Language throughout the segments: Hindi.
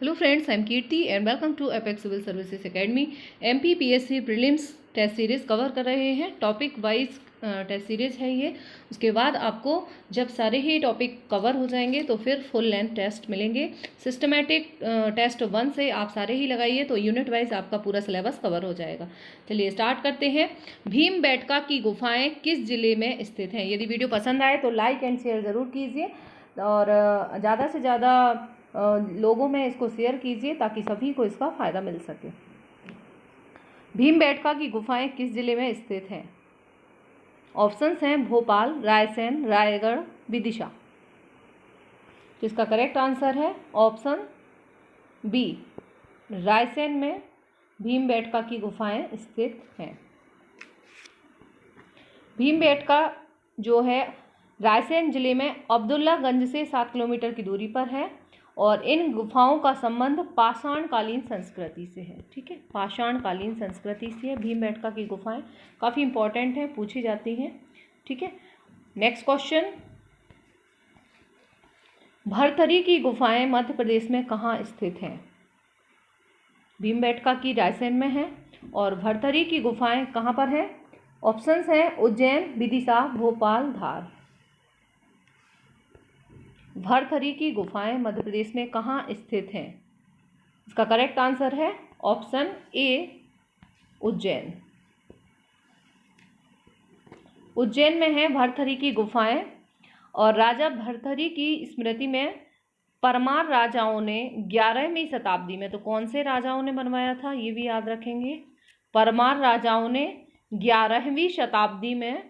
Hello friends, I am Kirti and welcome to Apex Civil Services Academy. MPPSC prelims test series cover कर रहे हैं, टॉपिक वाइज टेस्ट सीरीज़ है ये। उसके बाद आपको जब सारे ही टॉपिक कवर हो जाएंगे तो फिर फुल लेंथ टेस्ट मिलेंगे। सिस्टमैटिक टेस्ट 1 से आप सारे ही लगाइए तो यूनिट वाइज आपका पूरा सिलेबस कवर हो जाएगा। चलिए स्टार्ट करते हैं। भीमबेटका की गुफाएं किस जिले में स्थित हैं? यदि वीडियो पसंद आए तो लाइक एंड शेयर ज़रूर कीजिए और ज़्यादा से ज़्यादा लोगों में इसको शेयर कीजिए ताकि सभी को इसका फ़ायदा मिल सके। भीमबेटका की गुफाएं किस जिले में स्थित हैं? ऑप्शंस हैं भोपाल, रायसेन, रायगढ़, विदिशा। तो इसका करेक्ट आंसर है ऑप्शन बी, रायसेन में भीमबेटका की गुफाएं स्थित हैं। भीमबेटका जो है रायसेन जिले में अब्दुल्लागंज से 7 किलोमीटर की दूरी पर है और इन गुफाओं का संबंध पाषाणकालीन संस्कृति से है। ठीक है, पाषाणकालीन संस्कृति से है। भीमबेटका की गुफाएं काफ़ी इंपॉर्टेंट हैं, पूछी जाती हैं। ठीक है, नेक्स्ट क्वेश्चन। भरथरी की गुफाएं मध्य प्रदेश में कहाँ स्थित हैं? भीमबेटका की रायसेन में है और भरथरी की गुफाएं कहाँ पर है? ऑप्शंस हैं उज्जैन, विदिशा, भोपाल, धार। भरथरी की गुफाएं मध्य प्रदेश में कहाँ स्थित हैं? इसका करेक्ट आंसर है ऑप्शन ए, उज्जैन। उज्जैन में है भरथरी की गुफाएं और राजा भरथरी की स्मृति में परमार राजाओं ने 11वीं शताब्दी में, तो कौन से राजाओं ने बनवाया था ये भी याद रखेंगे। परमार राजाओं ने 11वीं शताब्दी में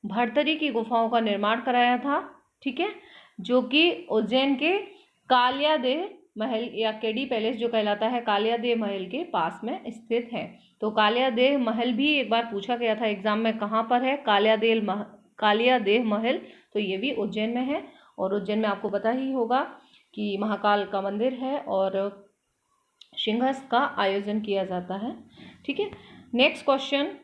भरथरी की गुफाओं का निर्माण कराया था। ठीक है, जो कि उज्जैन के कालियादेह महल या केडी पैलेस जो कहलाता है कालियादेह महल के पास में स्थित है। तो कालियादेह महल भी एक बार पूछा गया था एग्जाम में, कहाँ पर है कालियादेह महल, तो ये भी उज्जैन में है। और उज्जैन में आपको पता ही होगा कि महाकाल का मंदिर है और सिंहस्थ का आयोजन किया जाता है। ठीक है, नेक्स्ट क्वेश्चन।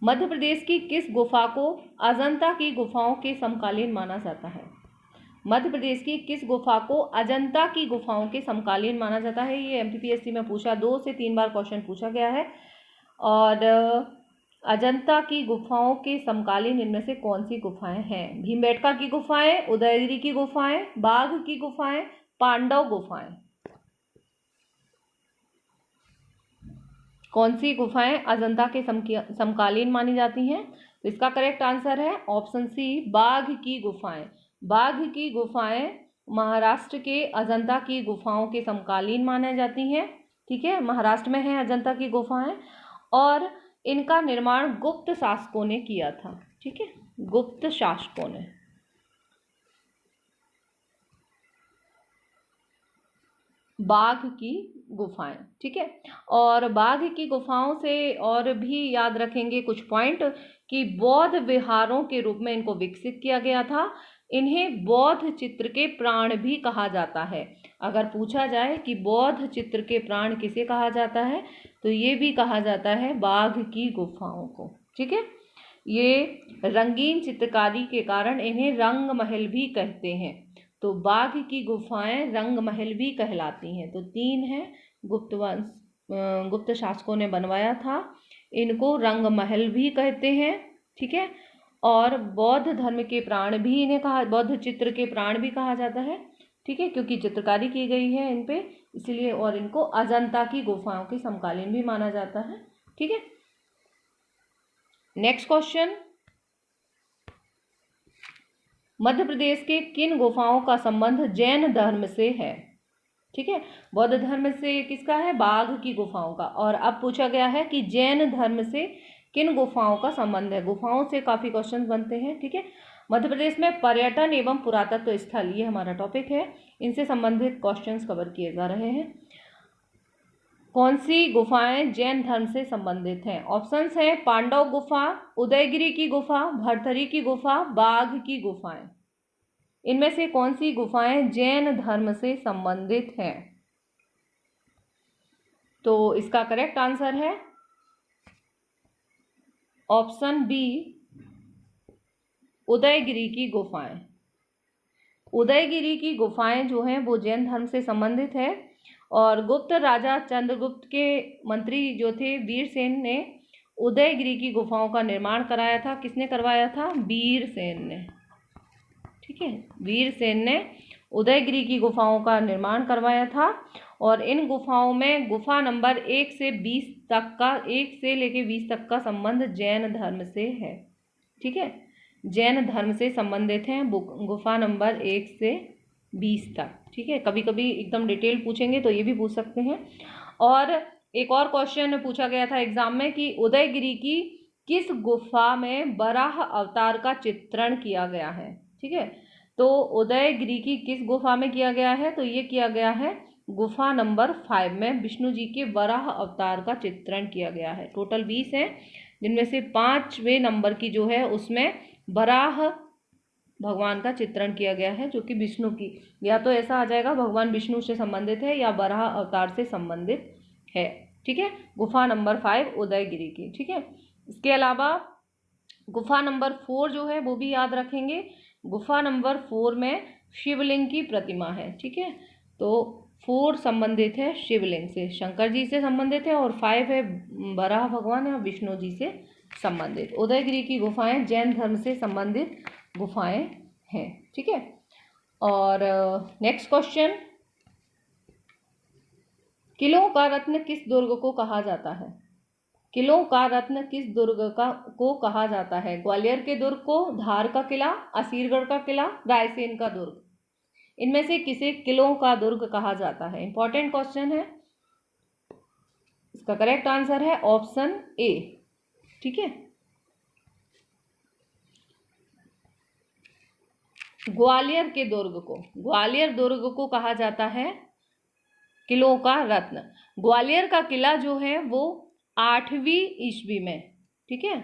मध्य प्रदेश की किस गुफा को अजंता की गुफाओं के समकालीन माना जाता है? मध्य प्रदेश की किस गुफा को अजंता की गुफाओं के समकालीन माना जाता है? ये एमपीपीएससी में पूछा, 2 से 3 बार क्वेश्चन पूछा गया है। और अजंता की गुफाओं के समकालीन इनमें से कौन सी गुफाएं हैं? भीमबेटका की गुफाएं, उदयगिरी की गुफाएं, बाघ की गुफाएं, पांडव गुफाएं। कौन सी गुफाएं अजंता के समकालीन मानी जाती हैं? तो इसका करेक्ट आंसर है ऑप्शन सी, बाघ की गुफाएं। बाघ की गुफाएं महाराष्ट्र के अजंता की गुफाओं के समकालीन मानी जाती हैं। ठीक है, महाराष्ट्र में है अजंता की गुफाएं और इनका निर्माण गुप्त शासकों ने किया था। ठीक है, गुप्त शासकों ने। बाघ की गुफाएं। ठीक है, और बाघ की गुफाओं से और भी याद रखेंगे कुछ पॉइंट कि बौद्ध विहारों के रूप में इनको विकसित किया गया था। इन्हें बौद्ध चित्र के प्राण भी कहा जाता है। अगर पूछा जाए कि बौद्ध चित्र के प्राण किसे कहा जाता है तो ये भी कहा जाता है बाघ की गुफाओं को। ठीक है, ये रंगीन चित्रकारी के कारण इन्हें रंग महल भी कहते हैं। तो बाघ की गुफाएं रंग महल भी कहलाती हैं। तो 3 हैं, गुप्त शासकों ने बनवाया था, इनको रंग महल भी कहते हैं। ठीक है, और बौद्ध धर्म के प्राण भी इन्हें कहा, बौद्ध चित्र के प्राण भी कहा जाता है। ठीक है, क्योंकि चित्रकारी की गई है इन पे इसलिए, और इनको अजंता की गुफाओं के समकालीन भी माना जाता है। ठीक है, नेक्स्ट क्वेश्चन। मध्य प्रदेश के किन गुफाओं का संबंध जैन धर्म से है? ठीक है, बौद्ध धर्म से किसका है? बाघ की गुफाओं का। और अब पूछा गया है कि जैन धर्म से किन गुफाओं का संबंध है? गुफाओं से काफी क्वेश्चन बनते हैं। ठीक है, मध्य प्रदेश में पर्यटन एवं पुरातत्व स्थल, ये हमारा टॉपिक है, इनसे संबंधित क्वेश्चंस कवर किए जा रहे हैं। कौन सी गुफाएं जैन धर्म से संबंधित हैं? ऑप्शंस हैं पांडव गुफा, उदयगिरी की गुफा, भरथरी की गुफा, बाघ की गुफाएं। इनमें से कौन सी गुफाएं जैन धर्म से संबंधित हैं? तो इसका करेक्ट आंसर है ऑप्शन बी, उदयगिरी की गुफाएं। उदयगिरी की गुफाएं जो हैं वो जैन धर्म से संबंधित है। और गुप्त राजा चंद्रगुप्त के मंत्री जो थे वीरसेन ने उदयगिरी की गुफाओं का निर्माण कराया था। किसने करवाया था? वीरसेन ने। ठीक है, वीरसेन ने उदयगिरी की गुफाओं का निर्माण करवाया था। और इन गुफाओं में गुफा नंबर 1 से 20 तक का 1 से लेके 20 तक का संबंध जैन धर्म से है। ठीक है, जैन धर्म से संबंधित हैं गुफा नंबर 1 से 20 तक। ठीक है, कभी कभी एकदम डिटेल पूछेंगे तो ये भी पूछ सकते हैं। और एक और क्वेश्चन पूछा गया था एग्जाम में कि उदयगिरी की किस गुफा में वराह अवतार का चित्रण किया गया है। ठीक है, तो उदयगिरी की किस गुफा में किया गया है? तो ये किया गया है गुफा नंबर 5 में विष्णु जी के वराह अवतार का चित्रण किया गया है। टोटल 20 हैं, जिनमें से 5वें नंबर की जो है उसमें वराह भगवान का चित्रण किया गया है, जो कि विष्णु की, या तो ऐसा आ जाएगा भगवान विष्णु से संबंधित है या वराह अवतार से संबंधित है। ठीक है, गुफा नंबर 5 उदयगिरी की। ठीक है, इसके अलावा गुफा नंबर 4 जो है वो भी याद रखेंगे। गुफा नंबर 4 में शिवलिंग की प्रतिमा है। ठीक है, तो 4 संबंधित है शिवलिंग से, शंकर जी से संबंधित है, और 5 है वराह भगवान या विष्णु जी से संबंधित। उदयगिरी की गुफाएं जैन धर्म से संबंधित गुफाएं हैं। ठीक है, और नेक्स्ट क्वेश्चन, किलों का रत्न किस दुर्ग को कहा जाता है? किलों का रत्न किस दुर्ग को कहा जाता है? ग्वालियर के दुर्ग को, धार का किला, असीरगढ़ का किला, रायसेन का दुर्ग, इनमें से किसे किलों का दुर्ग कहा जाता है? इंपॉर्टेंट क्वेश्चन है। इसका करेक्ट आंसर है ऑप्शन ए। ठीक है, ग्वालियर के दुर्ग को, ग्वालियर दुर्ग को कहा जाता है किलों का रत्न। ग्वालियर का किला जो है वो 8वीं ईस्वी में, ठीक है,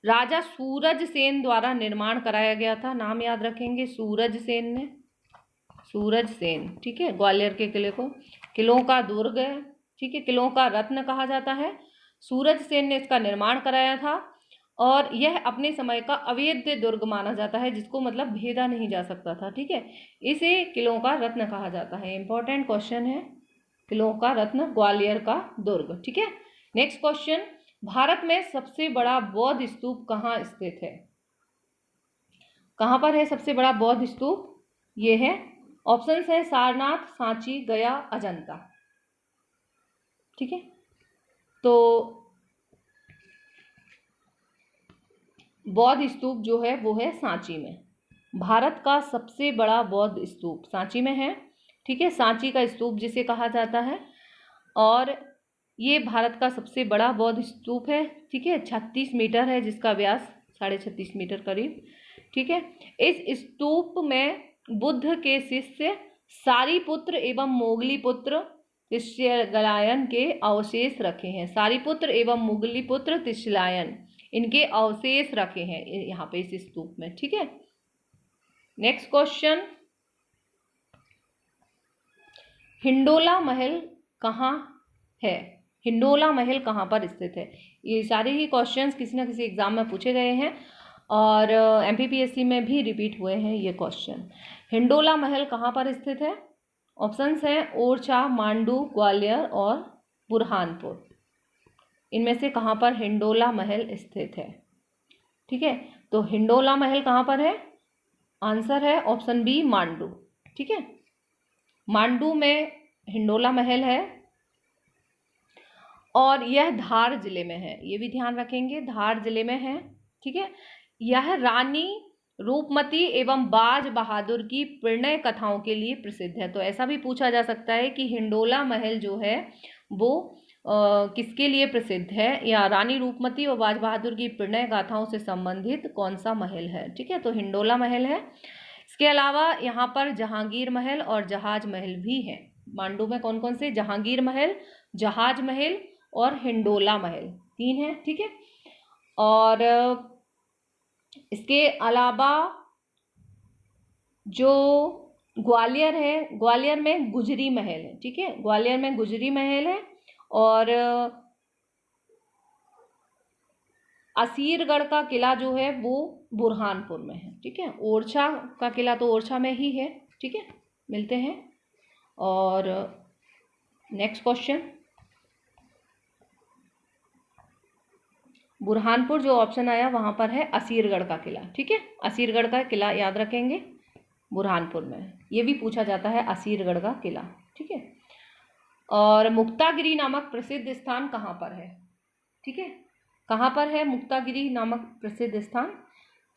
राजा सूरज सेन द्वारा निर्माण कराया गया था। नाम याद रखेंगे, सूरज सेन ने, सूरज सेन। ठीक है, ग्वालियर के किले को किलों का दुर्ग है। ठीक है, किलों का रत्न कहा जाता है। सूरज सेन ने इसका निर्माण कराया था और यह अपने समय का अवेद्य दुर्ग माना जाता है, जिसको मतलब भेदा नहीं जा सकता था। ठीक है, इसे किलों का रत्न कहा जाता है। इंपॉर्टेंट क्वेश्चन है, किलों का रत्न ग्वालियर का दुर्ग। ठीक है, नेक्स्ट क्वेश्चन, भारत में सबसे बड़ा बौद्ध स्तूप कहाँ स्थित है? कहाँ पर है सबसे बड़ा बौद्ध स्तूप? ये है, ऑप्शंस है सारनाथ, सांची, गया, अजंता। ठीक है, तो बौद्ध स्तूप जो है वो है सांची में। भारत का सबसे बड़ा बौद्ध स्तूप सांची में है। ठीक है, सांची का स्तूप जिसे कहा जाता है, और ये भारत का सबसे बड़ा बौद्ध स्तूप है। ठीक है, 36 मीटर है, जिसका व्यास 36.5 मीटर करीब। ठीक है, इस स्तूप में बुद्ध के शिष्य सारिपुत्र एवं मोगलीपुत्र त्रिशलायन के अवशेष रखे हैं। सारिपुत्र एवं मोगलीपुत्र त्रिशलायन, इनके अवशेष रखे हैं यहाँ पे इस स्तूप में। ठीक है, नेक्स्ट क्वेश्चन, हिंडोला महल कहाँ है? हिंडोला महल कहाँ पर स्थित है? ये सारे ही क्वेश्चंस किसी ना किसी एग्जाम में पूछे गए हैं और एमपीपीएससी में भी रिपीट हुए हैं ये क्वेश्चन। हिंडोला महल कहाँ पर स्थित है? ऑप्शंस हैं ओरछा, मांडू, ग्वालियर और बुरहानपुर। इनमें से कहाँ पर हिंडोला महल स्थित है? ठीक है, तो हिंडोला महल कहाँ पर है? आंसर है ऑप्शन बी, मांडू। ठीक है, मांडू में हिंडोला महल है और यह धार जिले में है। ये भी ध्यान रखेंगे, धार जिले में है। ठीक है, यह रानी रूपमती एवं बाज बहादुर की प्रणय कथाओं के लिए प्रसिद्ध है। तो ऐसा भी पूछा जा सकता है कि हिंडोला महल जो है वो किसके लिए प्रसिद्ध है, या रानी रूपमती और बाज बहादुर की प्रणय गाथाओं से संबंधित कौन सा महल है। ठीक है, तो हिंडोला महल है। इसके अलावा यहाँ पर जहांगीर महल और जहाज महल भी है। मांडू में कौन कौन से? जहांगीर महल, जहाज महल और हिंडोला महल, 3 है। ठीक है, और इसके अलावा जो ग्वालियर है, ग्वालियर में गुजरी महल है। ठीक है, ग्वालियर में गुजरी महल है और असीरगढ़ का किला जो है वो बुरहानपुर में है। ठीक है, ओरछा का किला तो ओरछा में ही है। ठीक है, मिलते हैं। और नेक्स्ट क्वेश्चन, बुरहानपुर जो ऑप्शन आया वहां पर है असीरगढ़ का किला। ठीक है, असीरगढ़ का किला याद रखेंगे, बुरहानपुर में। ये भी पूछा जाता है असीरगढ़ का किला। ठीक है, और मुक्तागिरी नामक प्रसिद्ध स्थान कहाँ पर है? ठीक है, कहाँ पर है मुक्तागिरी नामक प्रसिद्ध स्थान?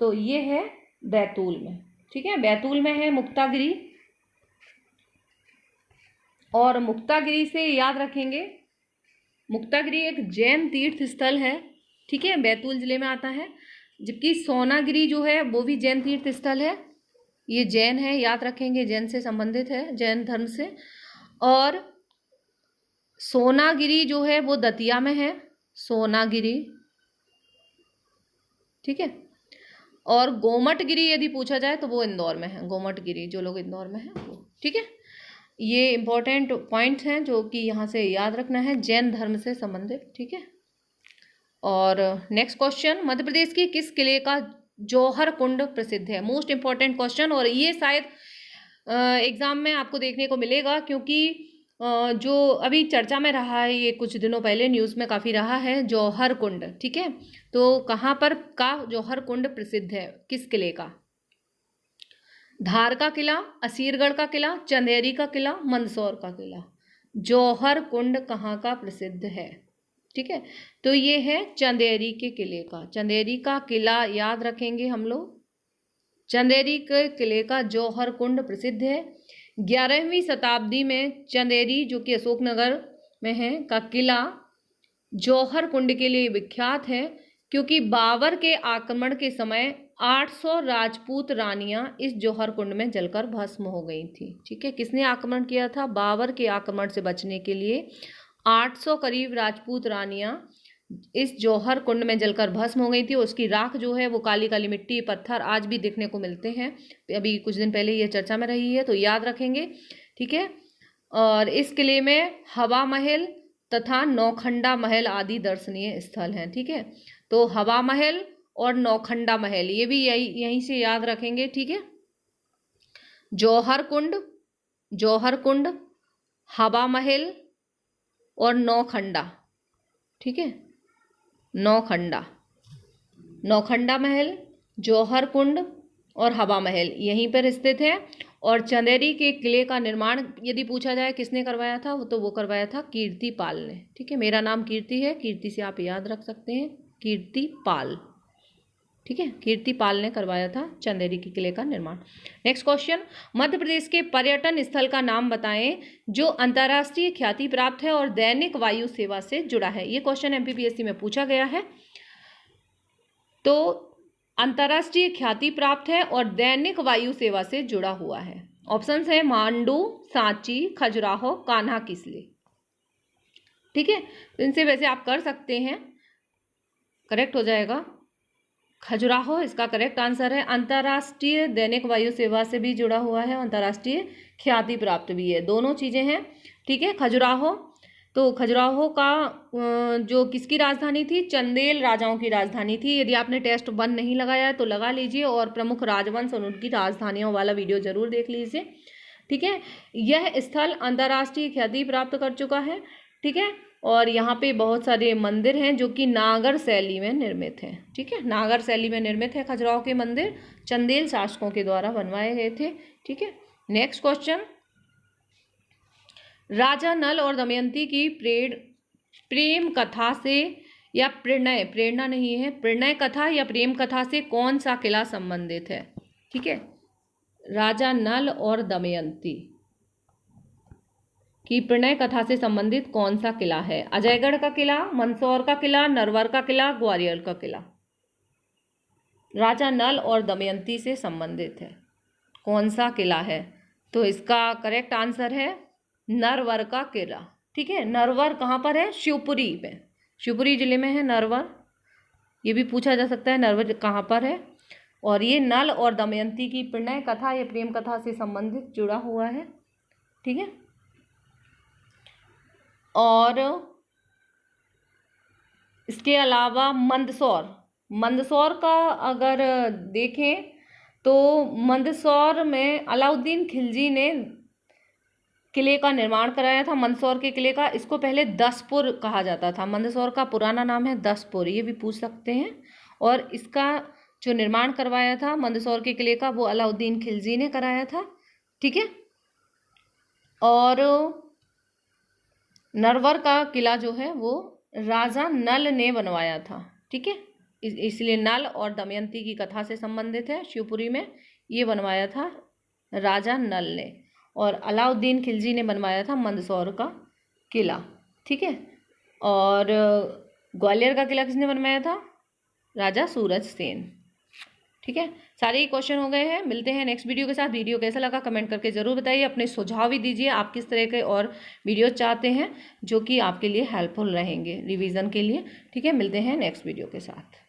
तो ये है बैतूल में। ठीक है, बैतूल में है मुक्तागिरी। और मुक्तागिरी से याद रखेंगे, मुक्तागिरी एक जैन तीर्थ स्थल है। ठीक है, बैतूल जिले में आता है। जबकि सोनागिरी जो है वो भी जैन तीर्थ स्थल है, ये जैन है, याद रखेंगे, जैन से संबंधित है, जैन धर्म से। और सोनागिरी जो है वो दतिया में है, सोनागिरी। ठीक है, और गोमटगिरी यदि पूछा जाए तो वो इंदौर में है, गोमटगिरी, जो लोग इंदौर में हैं वो। ठीक है, ये इंपॉर्टेंट पॉइंट्स हैं जो कि यहाँ से याद रखना है, जैन धर्म से संबंधित। ठीक है, और नेक्स्ट क्वेश्चन, मध्य प्रदेश के किस किले का जौहर कुंड प्रसिद्ध है? मोस्ट इंपॉर्टेंट क्वेश्चन, और ये शायद एग्जाम में आपको देखने को मिलेगा, क्योंकि जो अभी चर्चा में रहा है, ये कुछ दिनों पहले न्यूज़ में काफ़ी रहा है, जौहर कुंड। ठीक है, तो कहाँ पर का जौहर कुंड प्रसिद्ध है, किस किले का? धार का किला, असीरगढ़ का किला, चंदेरी का किला, मंदसौर का किला। जौहर कुंड कहाँ का प्रसिद्ध है? ठीक है, तो ये है चंदेरी के किले का। चंदेरी का किला याद रखेंगे हम लोग, चंदेरी के किले का जौहर कुंड प्रसिद्ध है। 11वीं शताब्दी में चंदेरी, जो कि अशोकनगर में है, का किला जौहर कुंड के लिए विख्यात है, क्योंकि बाबर के आक्रमण के समय 800 राजपूत रानियां इस जौहर कुंड में जलकर भस्म हो गई थी। ठीक है, किसने आक्रमण किया था? बाबर के आक्रमण से बचने के लिए 800 करीब राजपूत रानियां इस जौहर कुंड में जलकर भस्म हो गई थी। उसकी राख जो है वो काली काली मिट्टी, पत्थर आज भी देखने को मिलते हैं। अभी कुछ दिन पहले ये चर्चा में रही है, तो याद रखेंगे। ठीक है, और इस किले में हवा महल तथा नौखंडा महल आदि दर्शनीय स्थल हैं। ठीक है, तो हवा महल और नौखंडा महल ये भी यहीं से याद रखेंगे। ठीक है, जौहर कुंड, हवा महल और नौखंडा। ठीक है, नौखंडा महल, जौहर कुंड और हवा महल यहीं पर स्थित है। और चंदेरी के किले का निर्माण यदि पूछा जाए किसने करवाया था, तो वो करवाया था कीर्तिपाल ने। ठीक है, मेरा नाम कीर्ति है, कीर्ति से आप याद रख सकते हैं, कीर्तिपाल। ठीक है, कीर्तिपाल ने करवाया था चंदेरी के किले का निर्माण। नेक्स्ट क्वेश्चन, मध्य प्रदेश के पर्यटन स्थल का नाम बताएं जो अंतर्राष्ट्रीय ख्याति प्राप्त है और दैनिक वायु सेवा से जुड़ा है। ये क्वेश्चन एमपीपीएससी में पूछा गया है। तो अंतर्राष्ट्रीय ख्याति प्राप्त है और दैनिक वायु सेवा से जुड़ा हुआ है। ऑप्शंस है मांडू, सांची, खजुराहो, कान्हा किसली। ठीक है, तो इनसे वैसे आप कर सकते हैं, करेक्ट हो जाएगा खजुराहो, इसका करेक्ट आंसर है। अंतर्राष्ट्रीय दैनिक वायु सेवा से भी जुड़ा हुआ है, अंतर्राष्ट्रीय ख्याति प्राप्त भी है, दोनों चीजें हैं। ठीक है, खजुराहो, तो खजुराहो का जो किसकी राजधानी थी? चंदेल राजाओं की राजधानी थी। यदि आपने टेस्ट 1 नहीं लगाया है तो लगा लीजिए, और प्रमुख राजवंश और उनकी राजधानियों वाला वीडियो जरूर देख लीजिए। ठीक है, यह स्थल अंतर्राष्ट्रीय ख्याति प्राप्त कर चुका है। ठीक है, और यहाँ पे बहुत सारे मंदिर हैं जो कि नागर शैली में निर्मित हैं। ठीक है, नागर शैली में निर्मित है खजुराहो के मंदिर, चंदेल शासकों के द्वारा बनवाए गए थे। ठीक है, नेक्स्ट क्वेश्चन, राजा नल और दमयंती की प्रेम कथा से या प्रेरणा नहीं है, प्रणय कथा या प्रेम कथा से कौन सा किला संबंधित है? ठीक है, राजा नल और दमयंती की प्रणय कथा से संबंधित कौन सा किला है? अजयगढ़ का किला, मंदसौर का किला, नरवर का किला, ग्वालियर का किला। राजा नल और दमयंती से संबंधित है, कौन सा किला है? तो इसका करेक्ट आंसर है नरवर का किला। ठीक है, नरवर कहाँ पर है? शिवपुरी में, शिवपुरी जिले में है नरवर। ये भी पूछा जा सकता है नरवर कहाँ पर है। और ये नल और दमयंती की प्रणय कथा या प्रेम कथा से संबंधित जुड़ा हुआ है। ठीक है, और इसके अलावा मंदसौर, मंदसौर का अगर देखें तो मंदसौर में अलाउद्दीन खिलजी ने किले का निर्माण कराया था। मंदसौर के किले का, इसको पहले दसपुर कहा जाता था। मंदसौर का पुराना नाम है दसपुर, ये भी पूछ सकते हैं। और इसका जो निर्माण करवाया था मंदसौर के किले का, वो अलाउद्दीन खिलजी ने कराया था। ठीक है। और नरवर का किला जो है वो राजा नल ने बनवाया था। ठीक है, इसलिए नल और दमयंती की कथा से संबंधित है। शिवपुरी में ये बनवाया था राजा नल ने, और अलाउद्दीन खिलजी ने बनवाया था मंदसौर का किला। ठीक है। और ग्वालियर का किला किसने बनवाया था? राजा सूरज सेन। ठीक है, सारे ही क्वेश्चन हो गए हैं। मिलते हैं नेक्स्ट वीडियो के साथ। वीडियो कैसा लगा कमेंट करके ज़रूर बताइए। अपने सुझाव भी दीजिए, आप किस तरह के और वीडियो चाहते हैं जो कि आपके लिए हेल्पफुल रहेंगे रिवीजन के लिए। ठीक है, मिलते हैं नेक्स्ट वीडियो के साथ।